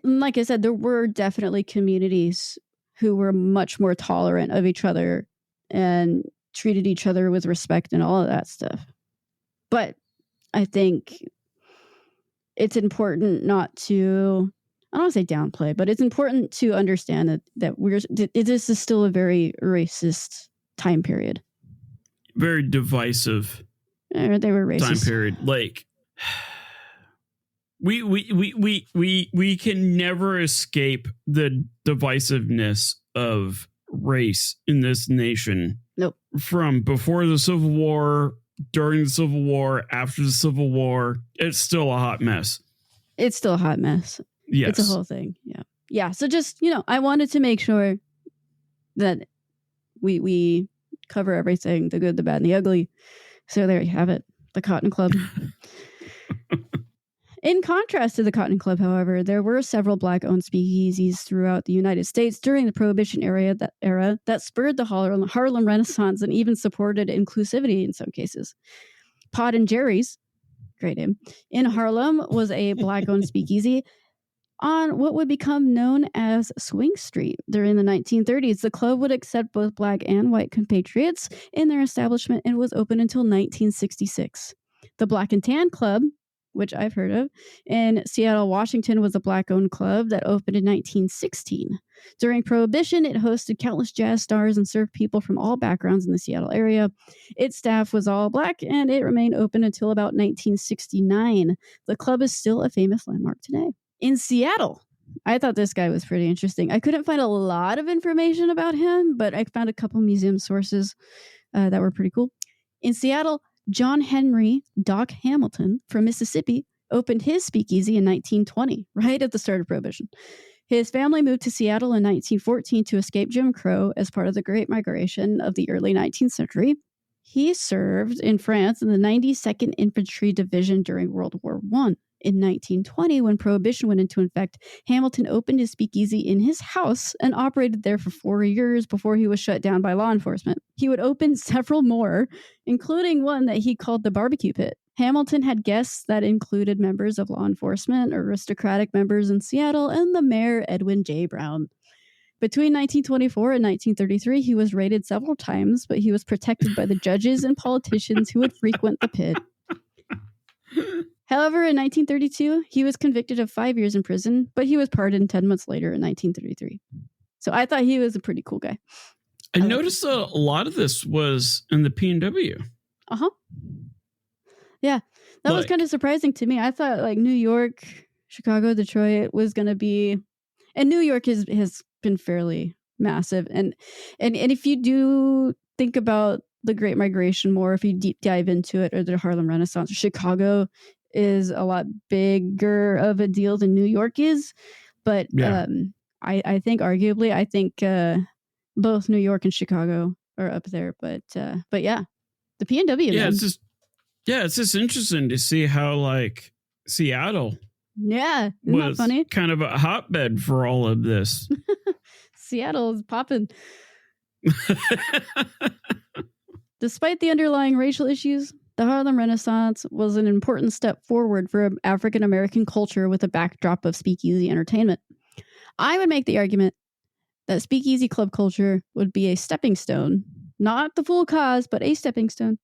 like I said, there were definitely communities who were much more tolerant of each other and treated each other with respect and all of that stuff. But I think it's important not to, I don't want to say downplay, but it's important to understand that this is still a very racist time period. Very divisive. They were racist. Time period. Like, we can never escape the divisiveness of race in this nation. Nope. From before the Civil War, during the Civil War, after the Civil War, it's still a hot mess. It's still a hot mess. Yes. It's a whole thing. Yeah. Yeah. So just, I wanted to make sure that we cover everything, the good, the bad, and the ugly. So there you have it. The Cotton Club. In contrast to the Cotton Club, however, there were several Black-owned speakeasies throughout the United States during the Prohibition era that spurred the Harlem Renaissance and even supported inclusivity in some cases. Pod and Jerry's, great name, in Harlem was a Black-owned speakeasy on what would become known as Swing Street. During the 1930s, the club would accept both Black and white compatriots in their establishment and was open until 1966. The Black and Tan Club, which I've heard of, in Seattle, Washington, was a Black-owned club that opened in 1916. During Prohibition, it hosted countless jazz stars and served people from all backgrounds in the Seattle area. Its staff was all Black, and it remained open until about 1969. The club is still a famous landmark today. In Seattle, I thought this guy was pretty interesting. I couldn't find a lot of information about him, but I found a couple museum sources that were pretty cool. In Seattle, John Henry Doc Hamilton from Mississippi opened his speakeasy in 1920, right at the start of Prohibition. His family moved to Seattle in 1914 to escape Jim Crow as part of the Great Migration of the early 19th century. He served in France in the 92nd Infantry Division during World War I. In 1920, when Prohibition went into effect, Hamilton opened his speakeasy in his house and operated there for 4 years before he was shut down by law enforcement. He would open several more, including one that he called the Barbecue Pit. Hamilton had guests that included members of law enforcement, aristocratic members in Seattle, and the mayor, Edwin J. Brown. Between 1924 and 1933, he was raided several times, but he was protected by the judges and politicians who would frequent the pit. However, in 1932, he was convicted of 5 years in prison, but he was pardoned 10 months later in 1933. So I thought he was a pretty cool guy. I noticed a lot of this was in the P&W. Uh-huh. Yeah, that was kind of surprising to me. I thought like New York, Chicago, Detroit was going to be... And New York has been fairly massive. And if you do think about the Great Migration more, if you deep dive into it, or the Harlem Renaissance, Chicago is a lot bigger of a deal than New York is. But yeah. I think arguably, both New York and Chicago are up there. But yeah, the P&W. Yeah, it's just interesting to see how like Seattle. Yeah, isn't that funny? Kind of a hotbed for all of this. Seattle is popping. Despite the underlying racial issues, the Harlem Renaissance was an important step forward for African American culture with a backdrop of speakeasy entertainment. I would make the argument that speakeasy club culture would be a stepping stone, not the full cause, but a stepping stone,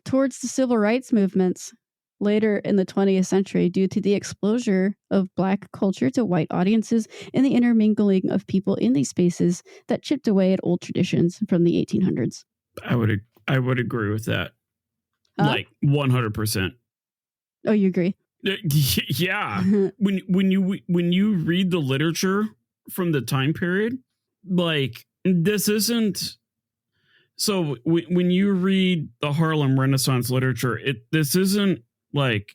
towards the civil rights movements, later in the 20th century due to the exposure of Black culture to white audiences and the intermingling of people in these spaces that chipped away at old traditions from the 1800s. I would agree with that. Like 100%. Oh, you agree? Yeah. when you read the literature from the time period, like this isn't. So when you read the Harlem Renaissance literature, this isn't like,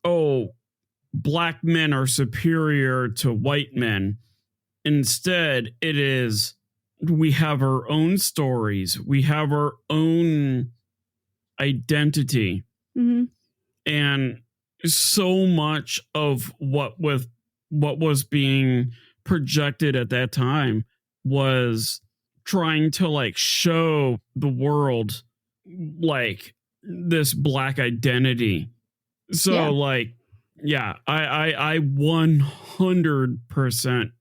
oh, Black men are superior to white men. Instead, it is, we have our own stories. We have our own identity. Mm-hmm. And so much of what was being projected at that time was trying to like show the world like this Black identity. So like, yeah, I 100%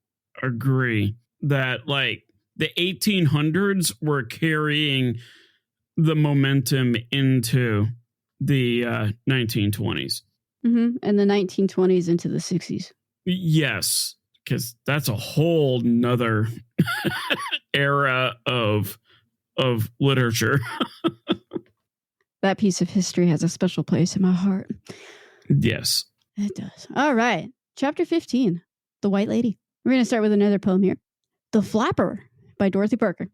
agree that like the 1800s were carrying the momentum into the 1920s. Mm-hmm. And the 1920s into the 60s. Yes, because that's a whole nother era of literature. That piece of history has a special place in my heart. Yes. It does. All right. Chapter 15, The White Lady. We're going to start with another poem here. The Flapper by Dorothy Parker.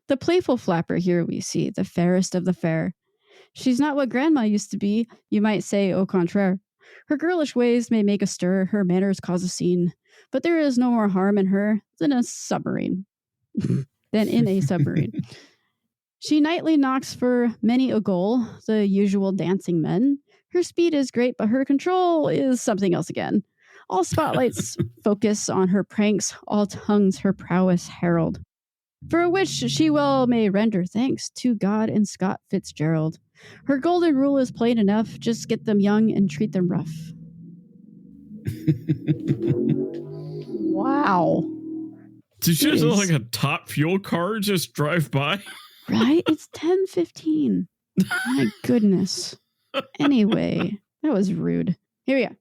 The playful flapper here we see, the fairest of the fair. She's not what grandma used to be, you might say au contraire. Her girlish ways may make a stir, her manners cause a scene, but there is no more harm in her than a submarine. than in a submarine. She nightly knocks for many a goal, the usual dancing men. Her speed is great, but her control is something else again. All spotlights focus on her pranks, all tongues her prowess herald. For which she well may render thanks to God and Scott Fitzgerald. Her golden rule is plain enough, just get them young and treat them rough. Wow. Did you just like a top fuel car just drive by? Right? It's 10:15. My goodness. Anyway, that was rude. Here we go.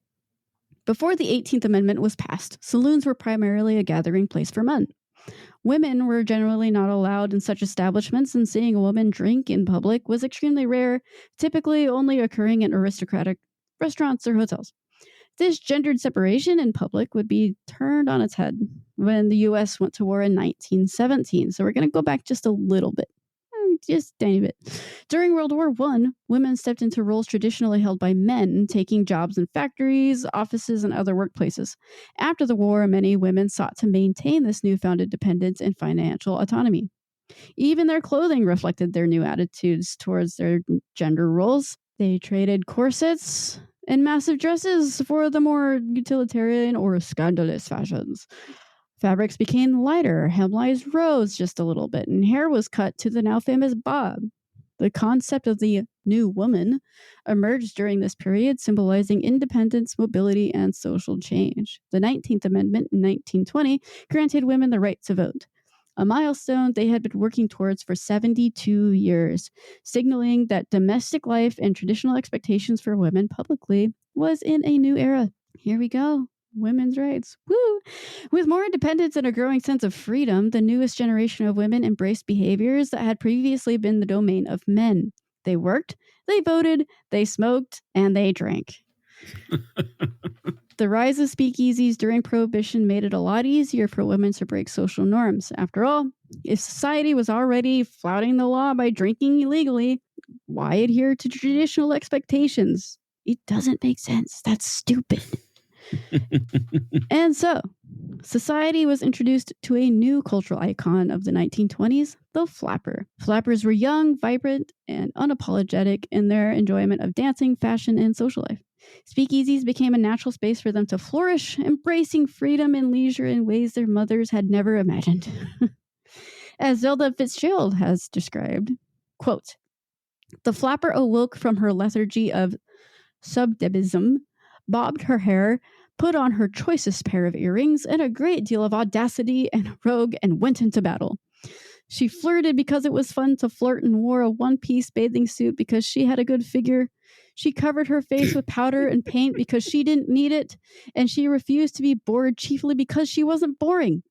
Before the 18th Amendment was passed, saloons were primarily a gathering place for men. Women were generally not allowed in such establishments, and seeing a woman drink in public was extremely rare, typically only occurring in aristocratic restaurants or hotels. This gendered separation in public would be turned on its head when the U.S. went to war in 1917. So we're going to go back just a little bit. Just a tiny bit. During World War I, women stepped into roles traditionally held by men, taking jobs in factories, offices, and other workplaces. After the war, many women sought to maintain this newfound independence and financial autonomy. Even their clothing reflected their new attitudes towards their gender roles. They traded corsets and massive dresses for the more utilitarian or scandalous fashions. Fabrics became lighter, hemlines rose just a little bit, and hair was cut to the now famous bob. The concept of the new woman emerged during this period, symbolizing independence, mobility, and social change. The 19th Amendment in 1920 granted women the right to vote, a milestone they had been working towards for 72 years, signaling that domestic life and traditional expectations for women publicly was in a new era. Here we go. Women's rights. Woo! With more independence and a growing sense of freedom, the newest generation of women embraced behaviors that had previously been the domain of men. They worked, they voted, they smoked, and they drank. The rise of speakeasies during Prohibition made it a lot easier for women to break social norms. After all, if society was already flouting the law by drinking illegally, why adhere to traditional expectations? It doesn't make sense. That's stupid. And so, society was introduced to a new cultural icon of the 1920s, the flapper. Flappers were young, vibrant, and unapologetic in their enjoyment of dancing, fashion, and social life. Speakeasies became a natural space for them to flourish, embracing freedom and leisure in ways their mothers had never imagined. As Zelda Fitzgerald has described, quote, "The flapper awoke from her lethargy of subdebism, bobbed her hair, put on her choicest pair of earrings, and a great deal of audacity and rogue, and went into battle. She flirted because it was fun to flirt and wore a one-piece bathing suit because she had a good figure. She covered her face with powder and paint because she didn't need it, and she refused to be bored chiefly because she wasn't boring.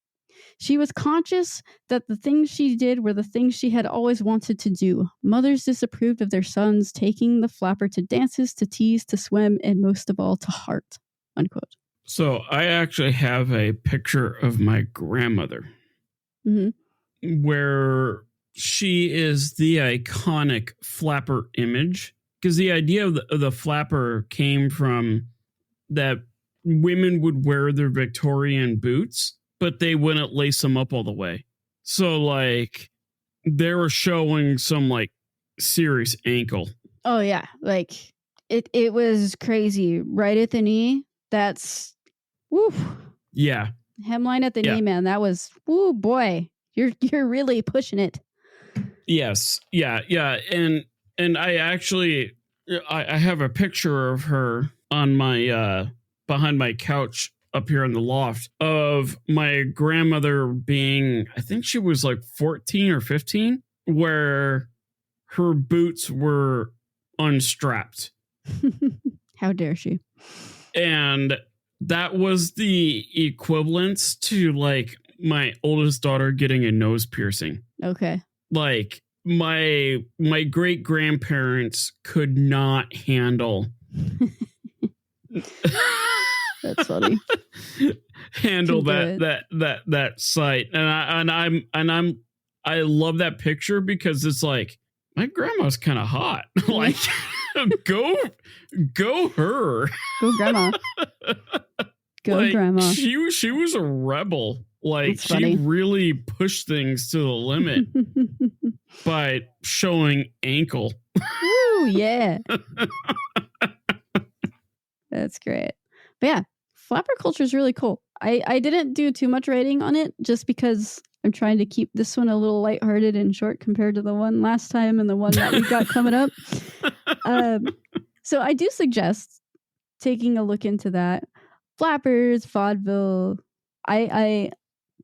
She was conscious that the things she did were the things she had always wanted to do. Mothers disapproved of their sons taking the flapper to dances, to teas, to swim, and most of all, to heart. Unquote. So I actually have a picture of my grandmother where she is the iconic flapper image, because the idea of the flapper came from that women would wear their Victorian boots, but they wouldn't lace them up all the way. So like they were showing some like serious ankle. Oh yeah, like it was crazy. Right at the knee. That's woo. Yeah. Hemline at the knee, man. That was woo boy. You're really pushing it. Yes. Yeah. Yeah. And I actually I have a picture of her on my behind my couch up here in the loft of my grandmother being, I think she was like 14 or 15, where her boots were unstrapped. How dare she? And that was the equivalence to like my oldest daughter getting a nose piercing. Okay. Like my great grandparents could not handle That's funny. handle that sight. And I love that picture because it's like my grandma's kind of hot. Like go her. Go grandma. Go like, grandma. She was a rebel. Like That's she funny. really pushed things to the limit by showing ankle. Woo, yeah. That's great. But yeah, flapper culture is really cool. I didn't do too much writing on it just because I'm trying to keep this one a little lighthearted and short compared to the one last time and the one that we got coming up. So I do suggest taking a look into that. Flappers, vaudeville. I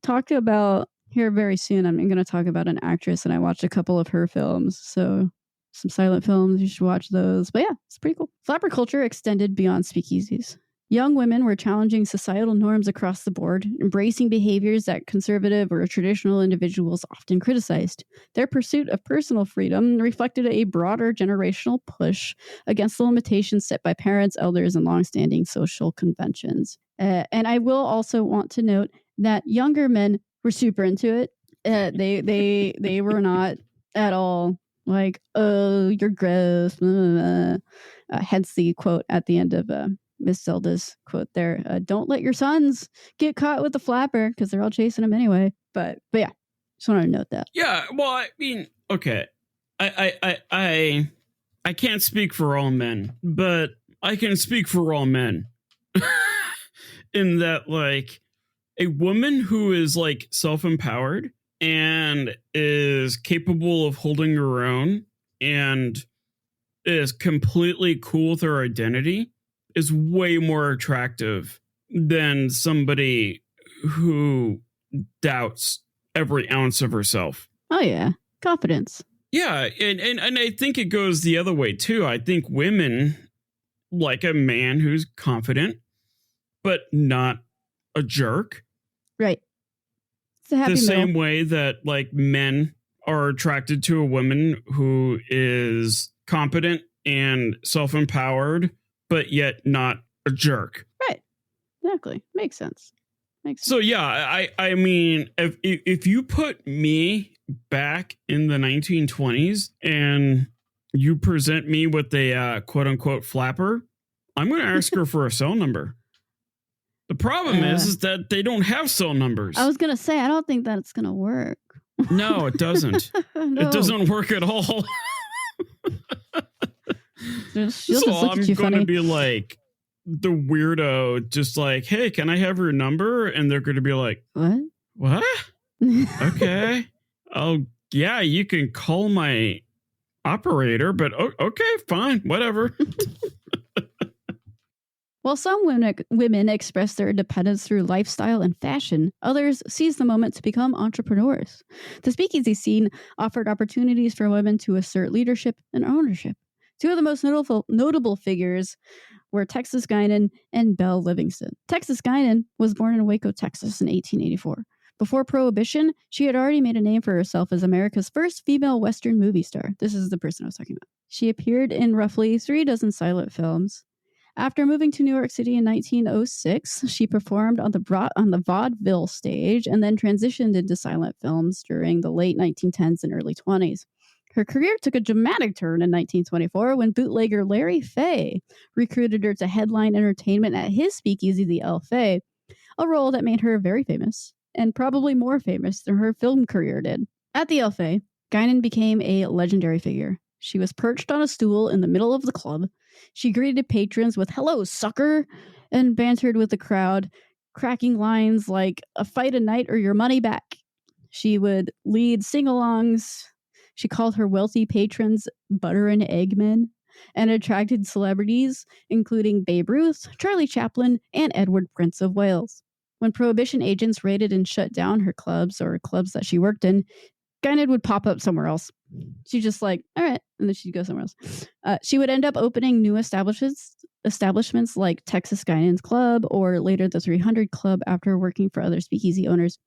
talked about here very soon. I'm going to talk about an actress, and I watched a couple of her films. So some silent films, you should watch those. But yeah, it's pretty cool. Flapper culture extended beyond speakeasies. Young women were challenging societal norms across the board, embracing behaviors that conservative or traditional individuals often criticized. Their pursuit of personal freedom reflected a broader generational push against the limitations set by parents, elders, and longstanding social conventions. And I will also want to note that younger men were super into it. They were not at all like, oh, you're gross. Hence the quote at the end of Miss Zelda's quote there. Don't let your sons get caught with the flapper because they're all chasing him anyway. But yeah, just wanted to note that. Yeah, well, I mean, okay. I can't speak for all men, but I can speak for all men. In that, like, a woman who is like self-empowered and is capable of holding her own and is completely cool with her identity is way more attractive than somebody who doubts every ounce of herself. Oh yeah, confidence. Yeah, and I think it goes the other way too. I think women like a man who's confident but not a jerk. Right. It's a happy the middle. Same way that like men are attracted to a woman who is competent and self-empowered, but yet not a jerk. Right. Exactly. Makes sense. So yeah, I mean, if you put me back in the 1920s and you present me with a quote unquote flapper, I'm going to ask her for a cell number. The problem is that they don't have cell numbers. I was going to say, I don't think that's going to work. No, it doesn't. No. It doesn't work at all. So I'm going to be like the weirdo, just like, hey, can I have your number? And they're going to be like, what? Okay. Oh, yeah, you can call my operator, but okay, fine, whatever. While some women express their independence through lifestyle and fashion, others seize the moment to become entrepreneurs. The speakeasy scene offered opportunities for women to assert leadership and ownership. Two of the most notable figures were Texas Guinan and Belle Livingston. Texas Guinan was born in Waco, Texas in 1884. Before Prohibition, she had already made a name for herself as America's first female Western movie star. This is the person I was talking about. She appeared in roughly 36 silent films. After moving to New York City in 1906, she performed on the vaudeville stage and then transitioned into silent films during the late 1910s and early 20s. Her career took a dramatic turn in 1924 when bootlegger Larry Fay recruited her to headline entertainment at his speakeasy, the El Fay, a role that made her very famous, and probably more famous than her film career did. At the El Fay, Guinan became a legendary figure. She was perched on a stool in the middle of the club. She greeted patrons with "Hello, sucker," and bantered with the crowd, cracking lines like "a fight a night or your money back." She would lead sing-alongs. She called her wealthy patrons butter and egg men, and attracted celebrities, including Babe Ruth, Charlie Chaplin, and Edward, Prince of Wales. When Prohibition agents raided and shut down her clubs or clubs that she worked in, Guinan would pop up somewhere else. She's just like, all right, and then she'd go somewhere else. She would end up opening new establishments like Texas Guinan's Club or later the 300 Club after working for other speakeasy owners.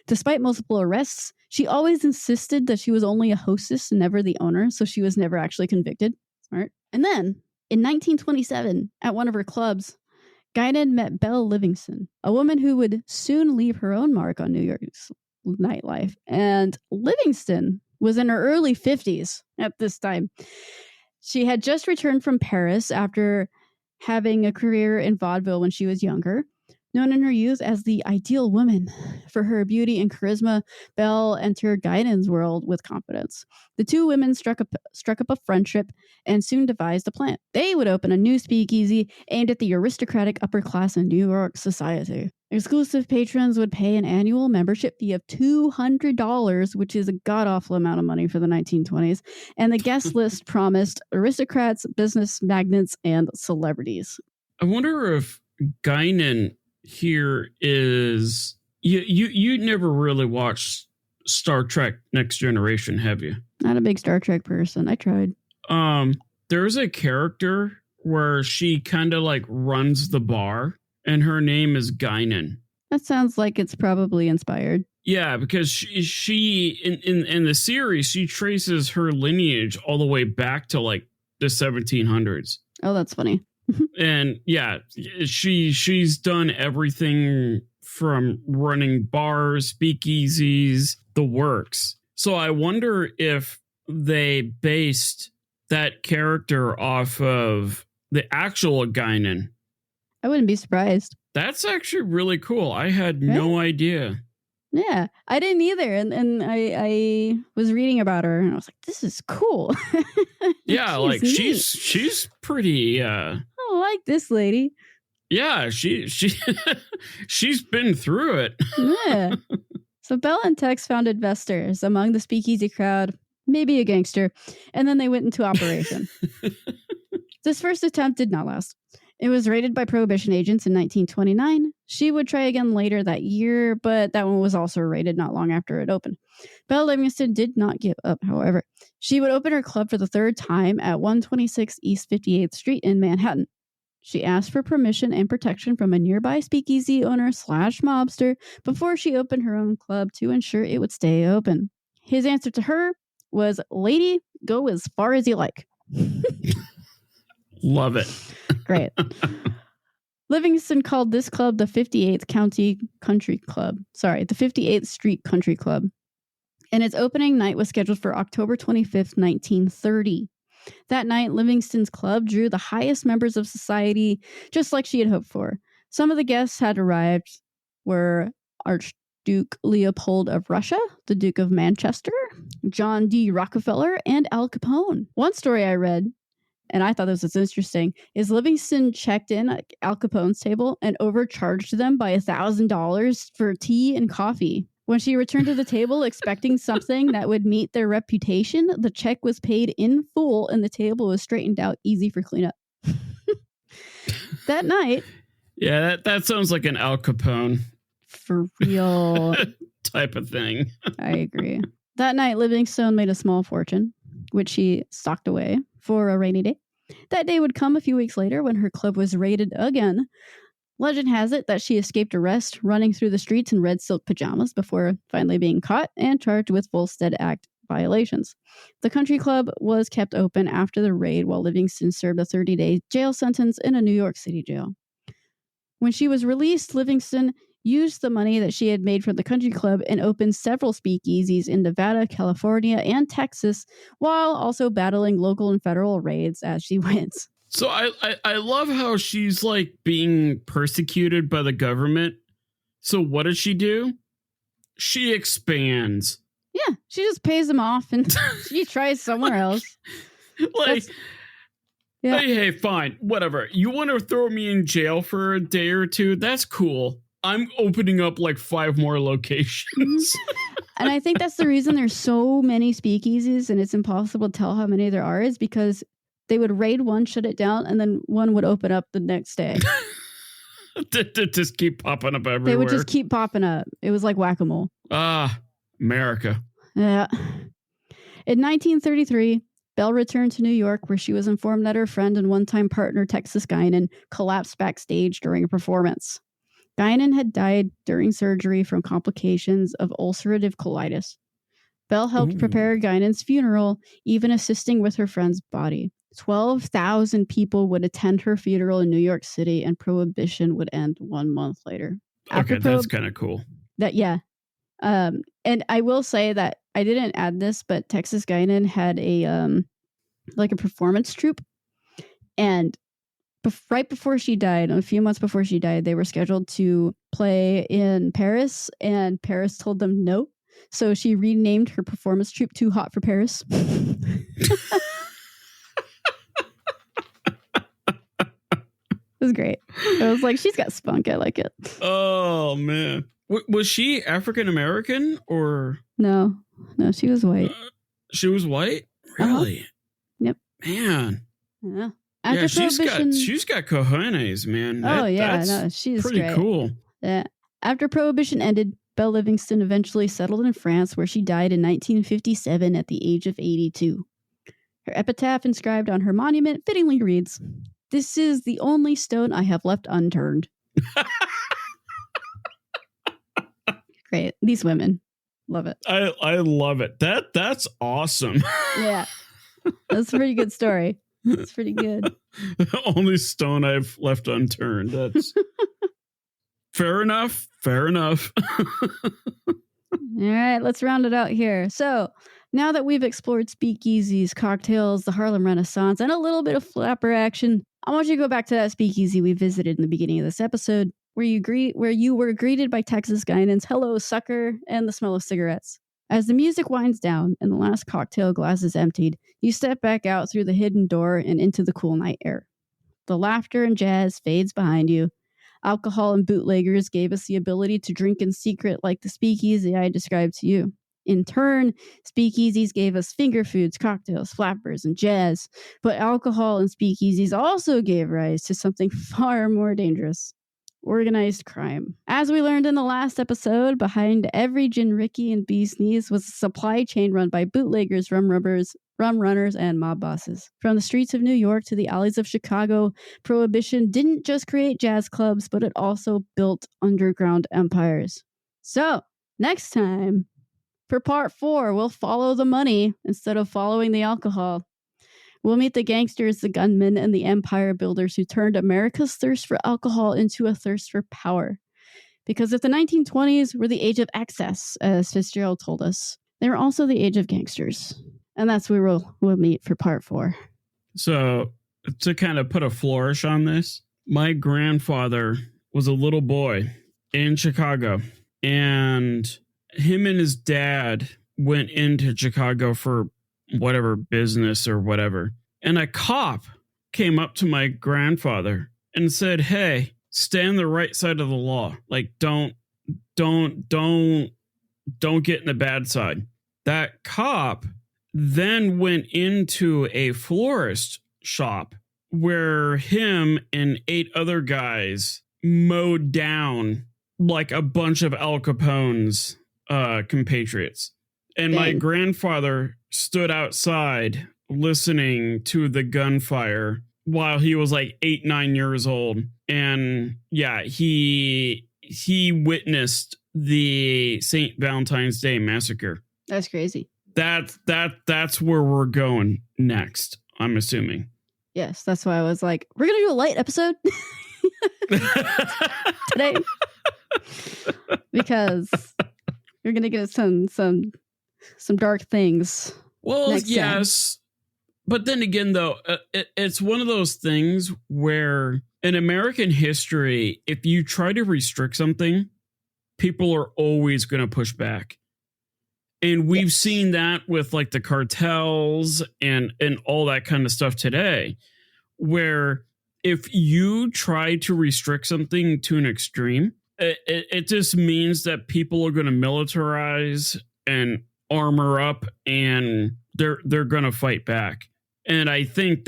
Despite multiple arrests, she always insisted that she was only a hostess, never the owner, so she was never actually convicted. Smart. And then, in 1927, at one of her clubs, Guinan met Belle Livingston, a woman who would soon leave her own mark on New York's nightlife. And Livingston was in her early 50s at this time. She had just returned from Paris after having a career in vaudeville when she was younger. Known in her youth as the ideal woman for her beauty and charisma, Belle entered Guinan's world with confidence. The two women struck up a friendship and soon devised a plan. They would open a new speakeasy aimed at the aristocratic upper class in New York society. Exclusive patrons would pay an annual membership fee of $200, which is a god-awful amount of money for the 1920s, and the guest list promised aristocrats, business magnates, and celebrities. I wonder if Guinan here is you never really watched Star Trek Next Generation, have you? Not a big Star Trek person. I tried. There's a character where she kind of like runs the bar and her name is Guinan. That sounds like it's probably inspired. Yeah, because she in the series, she traces her lineage all the way back to like the 1700s. Oh, that's funny. And yeah, she's done everything from running bars, speakeasies, the works. So I wonder if they based that character off of the actual Guinan. I wouldn't be surprised. That's actually really cool. I had no idea. Yeah, I didn't either. And I was reading about her and I was like, this is cool. Yeah, like she's pretty I like this lady. Yeah, she's been through it. Yeah. So Belle and Tex found investors among the speakeasy crowd, maybe a gangster, and then they went into operation. This first attempt did not last. It was raided by Prohibition agents in 1929. She would try again later that year, but that one was also raided not long after it opened. Belle Livingston did not give up, however. She would open her club for the third time at 126 East 58th Street in Manhattan. She asked for permission and protection from a nearby speakeasy owner / mobster before she opened her own club to ensure it would stay open. His answer to her was, "Lady, go as far as you like." Love it. Great. Livingston called this club the 58th County Country Club. Sorry, the 58th Street Country Club. And its opening night was scheduled for October 25th, 1930. That night, Livingston's club drew the highest members of society, just like she had hoped for. Some of the guests had arrived were Archduke Leopold of Russia, the Duke of Manchester, John D. Rockefeller, and Al Capone. One story I read, and I thought this was interesting, is Livingston checked in at Al Capone's table and overcharged them by $1,000 for tea and coffee. When she returned to the table expecting something that would meet their reputation, the check was paid in full and the table was straightened out easy for cleanup. That night... Yeah, that sounds like an Al Capone. For real. Type of thing. I agree. That night, Livingstone made a small fortune, which she stocked away for a rainy day. That day would come a few weeks later when her club was raided again. Legend has it that she escaped arrest running through the streets in red silk pajamas before finally being caught and charged with Volstead Act violations. The country club was kept open after the raid while Livingston served a 30-day jail sentence in a New York City jail. When she was released, Livingston used the money that she had made from the country club and opened several speakeasies in Nevada, California, and Texas, while also battling local and federal raids as she went. So I love how she's like being persecuted by the government. So what does she do? She expands. Yeah, she just pays them off and she tries somewhere else. Like, yeah. hey, fine, whatever. You want to throw me in jail for a day or two? That's cool. I'm opening up like 5 more locations. And I think that's the reason there's so many speakeasies and it's impossible to tell how many there are, is because they would raid one, shut it down, and then one would open up the next day. Just keep popping up everywhere. They would just keep popping up. It was like whack-a-mole. America. Yeah. In 1933, Belle returned to New York, where she was informed that her friend and one-time partner, Texas Guinan, collapsed backstage during a performance. Guinan had died during surgery from complications of ulcerative colitis. Belle helped prepare Guinan's funeral, even assisting with her friend's body. 12,000 people would attend her funeral in New York City, and Prohibition would end 1 month later. Okay, that's kind of cool. And I will say that I didn't add this, but Texas Guinan had a performance troupe, and right before she died, a few months before she died, they were scheduled to play in Paris, and Paris told them no. So she renamed her performance troupe Too Hot for Paris. It was great. I was like, she's got spunk. I like it. Oh, man. Was she African American or? No, she was white. She was white? Really? Yep. Man. Yeah. She's got cojones, man. She's pretty great. Cool. Yeah. After Prohibition ended, Belle Livingston eventually settled in France, where she died in 1957 at the age of 82. Her epitaph inscribed on her monument fittingly reads, "This is the only stone I have left unturned." Great. These women. Love it. I love it. That's awesome. Yeah. That's a pretty good story. It's pretty good. The only stone I've left unturned. That's fair enough. Fair enough. All right, let's round it out here. So now that we've explored speakeasies, cocktails, the Harlem Renaissance, and a little bit of flapper action, I want you to go back to that speakeasy we visited in the beginning of this episode, where you were greeted by Texas Guinan's "Hello, sucker," and the smell of cigarettes. As the music winds down and the last cocktail glass is emptied, you step back out through the hidden door and into the cool night air. The laughter and jazz fades behind you. Alcohol and bootleggers gave us the ability to drink in secret, like the speakeasy I described to you. In turn, speakeasies gave us finger foods, cocktails, flappers, and jazz. But alcohol and speakeasies also gave rise to something far more dangerous: organized crime. As we learned in the last episode, behind every gin Ricky and bee's knees was a supply chain run by bootleggers, rum runners, and mob bosses. From the streets of New York to the alleys of Chicago, Prohibition didn't just create jazz clubs, but it also built underground empires. So, next time, for part 4, we'll follow the money instead of following the alcohol. We'll meet the gangsters, the gunmen, and the empire builders who turned America's thirst for alcohol into a thirst for power. Because if the 1920s were the age of excess, as Fitzgerald told us, they were also the age of gangsters. And that's where we'll meet for part 4. So, to kind of put a flourish on this, my grandfather was a little boy in Chicago, and him and his dad went into Chicago for whatever business or whatever. And a cop came up to my grandfather and said, "Hey, stay on the right side of the law. Like, don't get in the bad side." That cop then went into a florist shop where him and 8 other guys mowed down like a bunch of Al Capone's compatriots. And my grandfather stood outside listening to the gunfire while he was like 8-9 years old. And yeah, he witnessed the St. Valentine's Day massacre. That's crazy. That's where we're going next, I'm assuming. Yes, that's why I was like, we're gonna do a light episode today because you're gonna get some dark things. Well, yes, but then again, though, it's one of those things where in American history, if you try to restrict something, people are always going to push back. And we've seen that with like the cartels and all that kind of stuff today, where if you try to restrict something to an extreme, it just means that people are going to militarize and armor up and they're going to fight back. And I think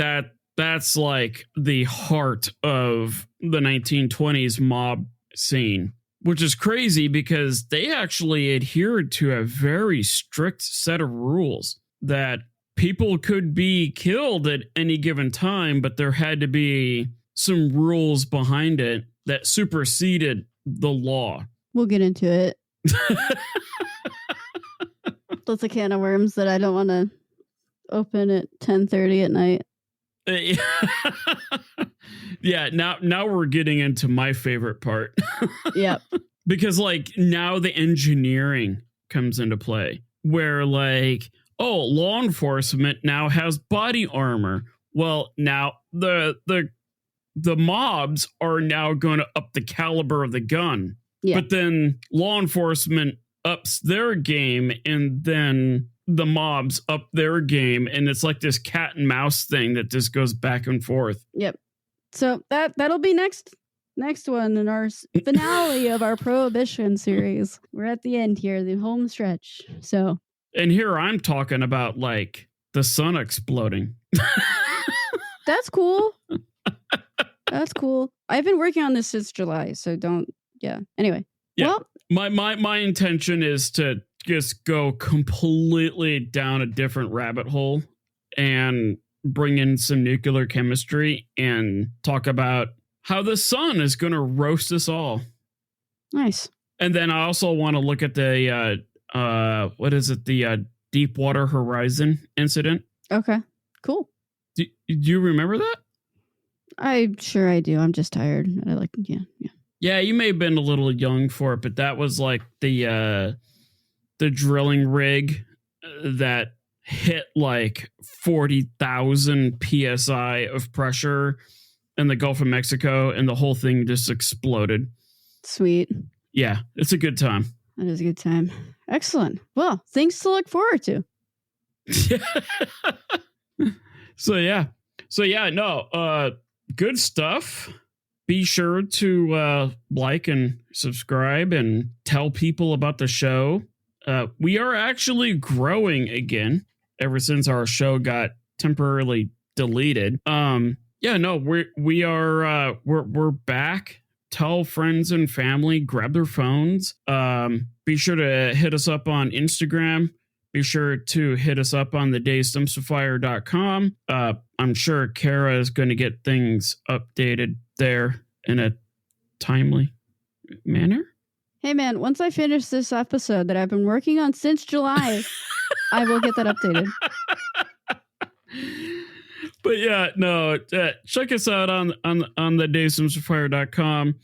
that's like the heart of the 1920s mob scene, which is crazy because they actually adhered to a very strict set of rules that people could be killed at any given time, but there had to be some rules behind it that superseded the law. We'll get into it. That's a can of worms that I don't want to open at 10:30 at night. Yeah, now we're getting into my favorite part. Yep. Because like now the engineering comes into play where like, oh, law enforcement now has body armor. Well, now the mobs are now going to up the caliber of the gun. Yeah. But then law enforcement ups their game and then the mobs up their game, and it's like this cat and mouse thing that just goes back and forth. Yep. So that'll be next one in our finale of our Prohibition series. We're at the end here, the home stretch. So, and here I'm talking about like the sun exploding. That's cool. That's cool. I've been working on this since July, so don't. Yeah. Anyway. Yeah. Well, my intention is to just go completely down a different rabbit hole and bring in some nuclear chemistry and talk about how the sun is going to roast us all. Nice. And then I also want to look at the the Deepwater Horizon incident. Okay, cool. Do you remember that? I'm sure I do. I'm just tired. Yeah, you may have been a little young for it, but that was like the drilling rig that hit like 40,000 psi of pressure in the Gulf of Mexico, and the whole thing just exploded. Sweet. Yeah, it's a good time. That is a good time. Excellent. Well, things to look forward to. Good stuff. Be sure to like and subscribe and tell people about the show. We are actually growing again ever since our show got temporarily deleted. We're back. Tell friends and family, grab their phones. Be sure to hit us up on Instagram. Be sure to hit us up on thedaysdumpsterfire.com. I'm sure Kara is going to get things updated there in a timely manner. Hey man, once I finish this episode that I've been working on since July, I will get that updated. But yeah, no, check us out on thedaysdumpsterfire.com.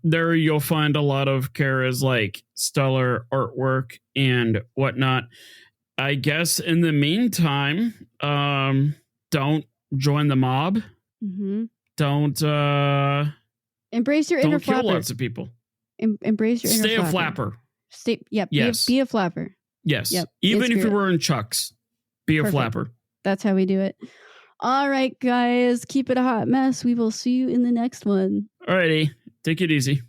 There you'll find a lot of Kara's like stellar artwork and whatnot. I guess in the meantime, don't join the mob. Mm-hmm. Don't embrace your inner flapper. Don't kill lots of people. Embrace your inner flapper. Stay a flapper. Yes. Be a flapper. Yes. Yep. Even if you're wearing Chucks, be a flapper. That's how we do it. All right, guys. Keep it a hot mess. We will see you in the next one. Alrighty. Take it easy.